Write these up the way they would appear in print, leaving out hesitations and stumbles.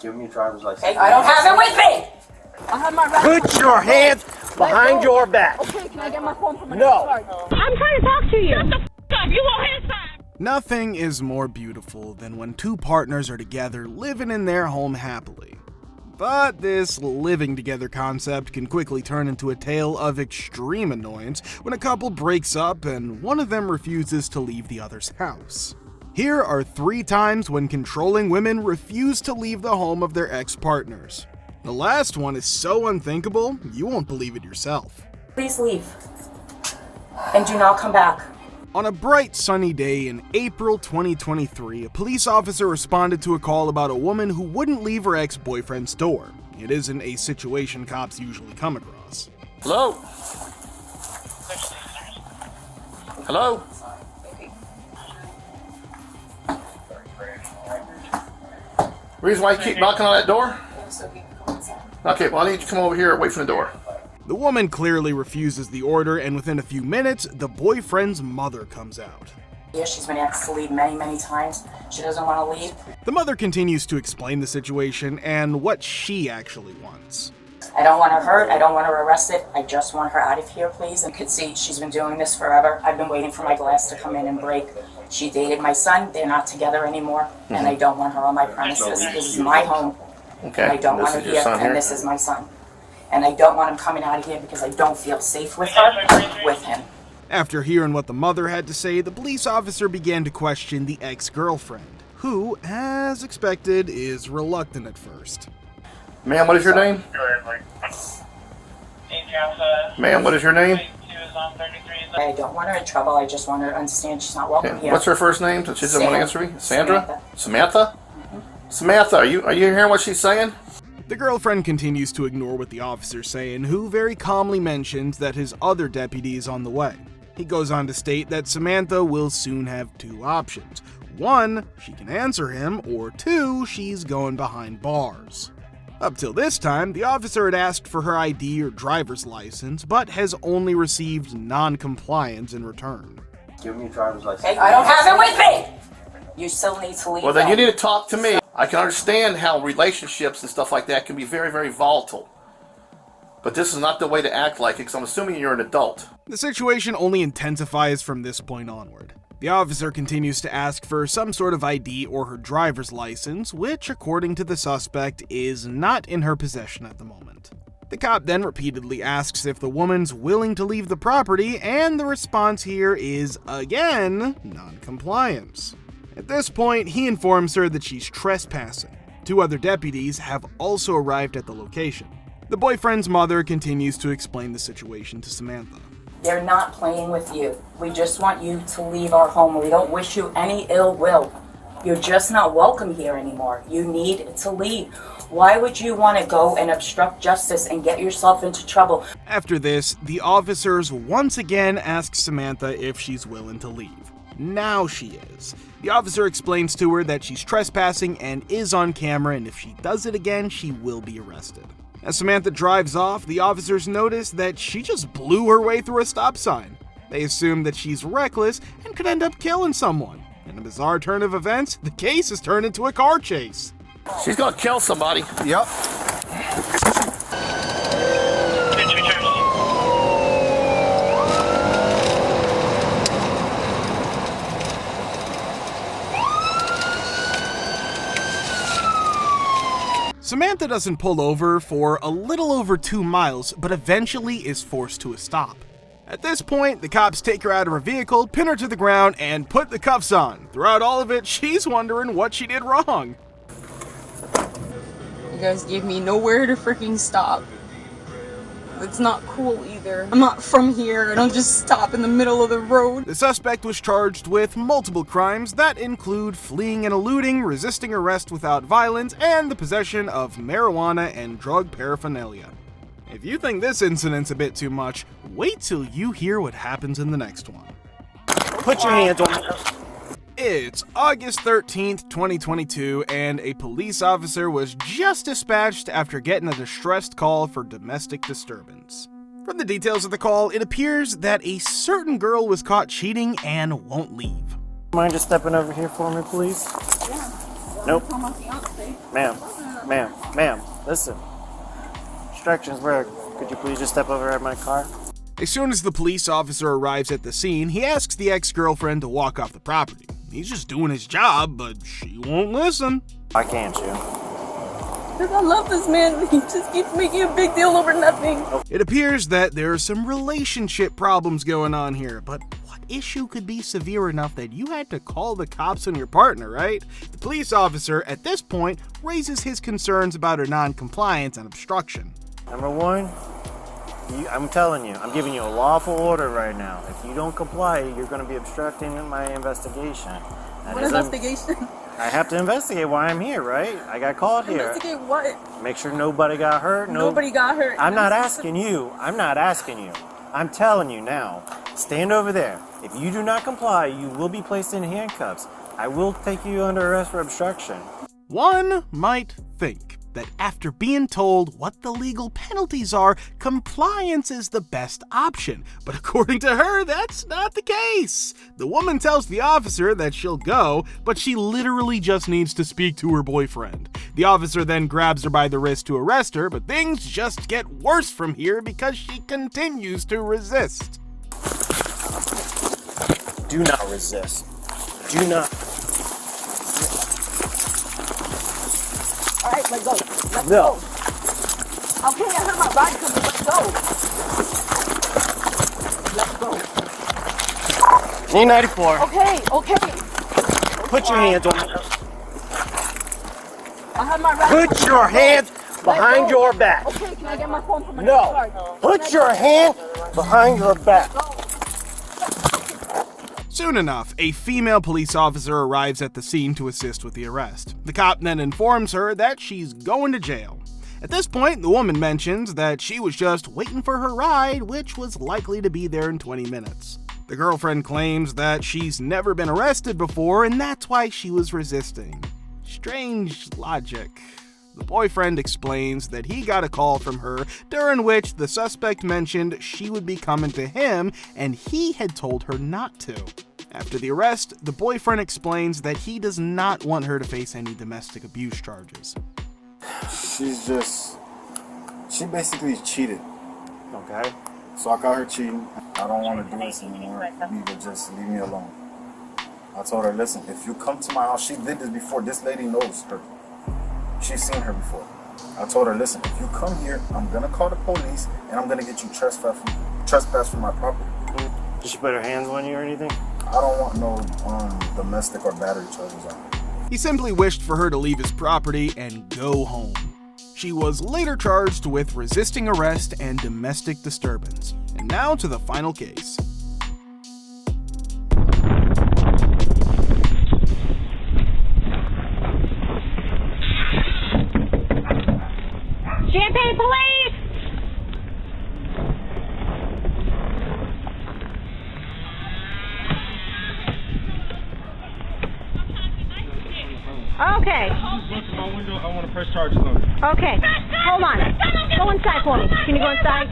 Give me your driver's license. Hey, I don't have it with me! I have my right. Put your hands behind your back. Okay, can I get my phone from my No. card? I'm trying to talk to you. Shut the f up. You won't hit side. Nothing is more beautiful than when two partners are together living in their home happily. But this living together concept can quickly turn into a tale of extreme annoyance when a couple breaks up and one of them refuses to leave the other's house. Here are 3 times when controlling women refuse to leave the home of their ex-partners. The last one is so unthinkable, you won't believe it yourself. Please leave. And do not come back. On a bright sunny day in April 2023, a police officer responded to a call about a woman who wouldn't leave her ex-boyfriend's door. It isn't a situation cops usually come across. Hello? Hello? Reason why you keep knocking on that door? Okay, well I need you to come over here and wait for the door. The woman clearly refuses the order, and within a few minutes, the boyfriend's mother comes out. Yeah, she's been asked to leave many, many times. She doesn't want to leave. The mother continues to explain the situation and what she actually wants. I don't want her hurt. I don't want her arrested. I just want her out of here, please. And you can see she's been doing this forever. I've been waiting for my glass to come in and break. She dated my son. They're not together anymore. And I don't want her on my premises. This is my home. Okay. And I don't want her This is your here. son here? And this is my son. And I don't want him coming out of here because I don't feel safe with her, with him. After hearing what the mother had to say, the police officer began to question the ex-girlfriend, who, as expected, is reluctant at first. Ma'am, what is your name? Ma'am, what is your name? I don't want her in trouble. I just want her to understand she's not welcome Okay. here. What's her first name? She doesn't want to answer me. Sandra? Samantha. Samantha? Samantha, are you hearing what she's saying? The girlfriend continues to ignore what the officer's saying, who very calmly mentions that his other deputy is on the way. He goes on to state that Samantha will soon have 2 options. 1, she can answer him, or 2, she's going behind bars. Up till this time, the officer had asked for her ID or driver's license, but has only received non-compliance in return. Give me your driver's license. Hey, I don't have it with me! You still need to leave. Well, then you need to talk to me. I can understand how relationships and stuff like that can be very, very volatile. But this is not the way to act like it, because I'm assuming you're an adult. The situation only intensifies from this point onward. The officer continues to ask for some sort of ID or her driver's license, which, according to the suspect, is not in her possession at the moment. The cop then repeatedly asks if the woman's willing to leave the property, and the response here is, again, non-compliance. At this point, he informs her that she's trespassing. 2 other deputies have also arrived at the location. The boyfriend's mother continues to explain the situation to Samantha. They're not playing with you. We just want you to leave our home. We don't wish you any ill will. You're just not welcome here anymore. You need to leave. Why would you want to go and obstruct justice and get yourself into trouble? After this, the officers once again ask Samantha if she's willing to leave. Now she is. The officer explains to her that she's trespassing and is on camera, and if she does it again, she will be arrested. As Samantha drives off, the officers notice that she just blew her way through a stop sign. They assume that she's reckless and could end up killing someone. In a bizarre turn of events, the case is turned into a car chase. She's gonna kill somebody. Yep. Samantha doesn't pull over for a little over 2 miles, but eventually is forced to a stop. At this point, the cops take her out of her vehicle, pin her to the ground, and put the cuffs on. Throughout all of it, she's wondering what she did wrong. You guys gave me nowhere to freaking stop. It's not cool either. I'm not from here. I don't just stop in the middle of the road. The suspect was charged with multiple crimes that include fleeing and eluding, resisting arrest without violence, and the possession of marijuana and drug paraphernalia. If you think this incident's a bit too much, wait till you hear what happens in the next one. Put your hands on me. It's August 13th, 2022, and a police officer was just dispatched after getting a distressed call for domestic disturbance. From the details of the call, it appears that a certain girl was caught cheating and won't leave. Mind just stepping over here for me, please? Yeah. Nope. Call my fiance. Ma'am. Ma'am, listen. Instructions were, could you please just step over at my car? As soon as the police officer arrives at the scene, he asks the ex-girlfriend to walk off the property. He's just doing his job, but she won't listen. Why can't you? Because I love this man, he just keeps making a big deal over nothing. It appears that there are some relationship problems going on here, but what issue could be severe enough that you had to call the cops on your partner, right? The police officer, at this point, raises his concerns about her non-compliance and obstruction. Number one, I'm telling you, I'm giving you a lawful order right now. If you don't comply, you're going to be obstructing my investigation. What investigation? I have to investigate why I'm here, right? I got called here. Investigate what? Make sure nobody got hurt. Nobody got hurt. I'm not asking you. I'm telling you now. Stand over there. If you do not comply, you will be placed in handcuffs. I will take you under arrest for obstruction. One might think that after being told what the legal penalties are, compliance is the best option. But according to her, that's not the case. The woman tells the officer that she'll go, but she literally just needs to speak to her boyfriend. The officer then grabs her by the wrist to arrest her, but things just get worse from here because she continues to resist. Do not resist. Do not. All right, let's go. Let's No. go. Okay, I heard my ride coming. Let's go. Let's go. E94. Okay. Put your hands on. I have my ride. Put your hands behind your back. Okay, can I get my phone from my No. card? Put your hand behind your back. Soon enough, a female police officer arrives at the scene to assist with the arrest. The cop then informs her that she's going to jail. At this point, the woman mentions that she was just waiting for her ride, which was likely to be there in 20 minutes. The girlfriend claims that she's never been arrested before, and that's why she was resisting. Strange logic. The boyfriend explains that he got a call from her during which the suspect mentioned she would be coming to him, and he had told her not to. After the arrest, the boyfriend explains that he does not want her to face any domestic abuse charges. She basically cheated. Okay. So I got her cheating. I don't want to do this anymore. You need to just leave me alone. I told her, listen, if you come to my house, she did this before. This lady knows her. She's seen her before. I told her, listen, if you come here, I'm going to call the police and I'm going to get you trespass from my property. Did she put her hands on you or anything? I don't want no domestic or battery charges on her. He simply wished for her to leave his property and go home. She was later charged with resisting arrest and domestic disturbance. And now to the final case. Champagne, please. Okay. My window, I want to press charges on it. Okay. Hold on. Go inside for me. Can you go inside?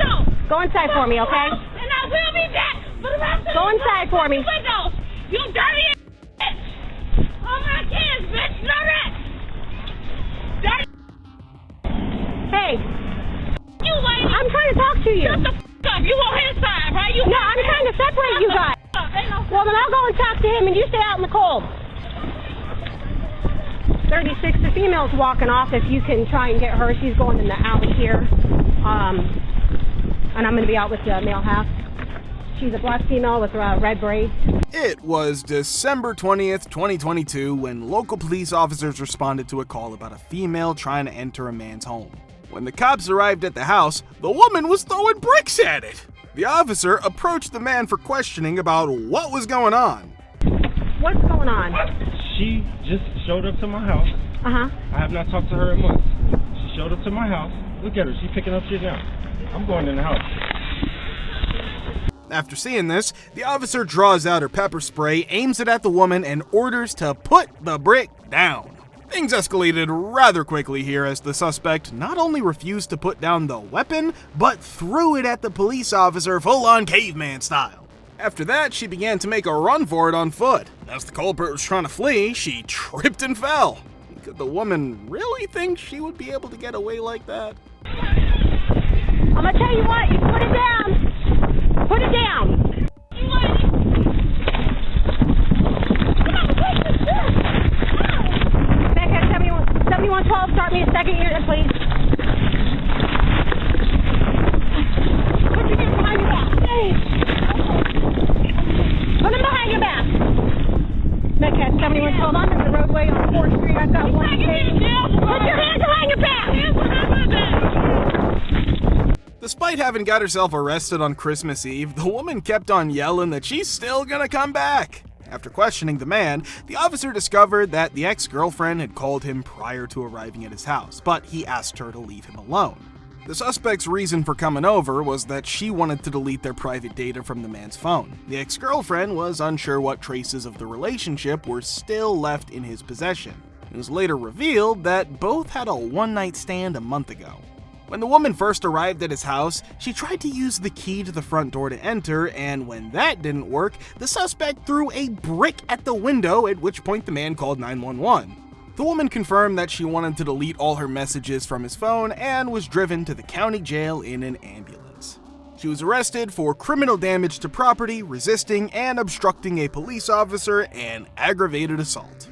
Go inside for me, okay? And I will be back for the rest of Go inside for me. Windows. You dirty bitch. All my kids, bitch. Know that. Dirty. Hey. You lady. I'm trying to talk to you. Shut the up. You on his side, right? No, I'm trying to separate you guys. Well, then I'll go and talk to him and you stay out in the cold. 36, the female's walking off. If you can try and get her, she's going in the alley here. And I'm going to be out with the male half. She's a black female with red braids. It was December 20th, 2022, when local police officers responded to a call about a female trying to enter a man's home. When the cops arrived at the house, the woman was throwing bricks at it. The officer approached the man for questioning about what was going on. What's going on? She just showed up to my house. Uh-huh. I have not talked to her in months. She showed up to my house. Look at her. She's picking up shit now. I'm going in the house. After seeing this, the officer draws out her pepper spray, aims it at the woman, and orders to put the brick down. Things escalated rather quickly here as the suspect not only refused to put down the weapon, but threw it at the police officer full-on caveman style. After that, she began to make a run for it on foot. As the culprit was trying to flee, she tripped and fell. Could the woman really think she would be able to get away like that? I'm gonna tell you what, you put it down. Put it down. Back at 7112, start me a second unit, please. Put your hands behind your back. Put them behind your back. Metcalf 7112, I'm in the roadway on 4th Street. I've got one case. Put your hands behind your back. Hands behind my back. Despite having got herself arrested on Christmas Eve, the woman kept on yelling that she's still gonna come back. After questioning the man, the officer discovered that the ex-girlfriend had called him prior to arriving at his house, but he asked her to leave him alone. The suspect's reason for coming over was that she wanted to delete their private data from the man's phone. The ex-girlfriend was unsure what traces of the relationship were still left in his possession. It was later revealed that both had a one-night stand a month ago. When the woman first arrived at his house, she tried to use the key to the front door to enter, and when that didn't work, the suspect threw a brick at the window, at which point the man called 911. The woman confirmed that she wanted to delete all her messages from his phone and was driven to the county jail in an ambulance. She was arrested for criminal damage to property, resisting and obstructing a police officer, and aggravated assault.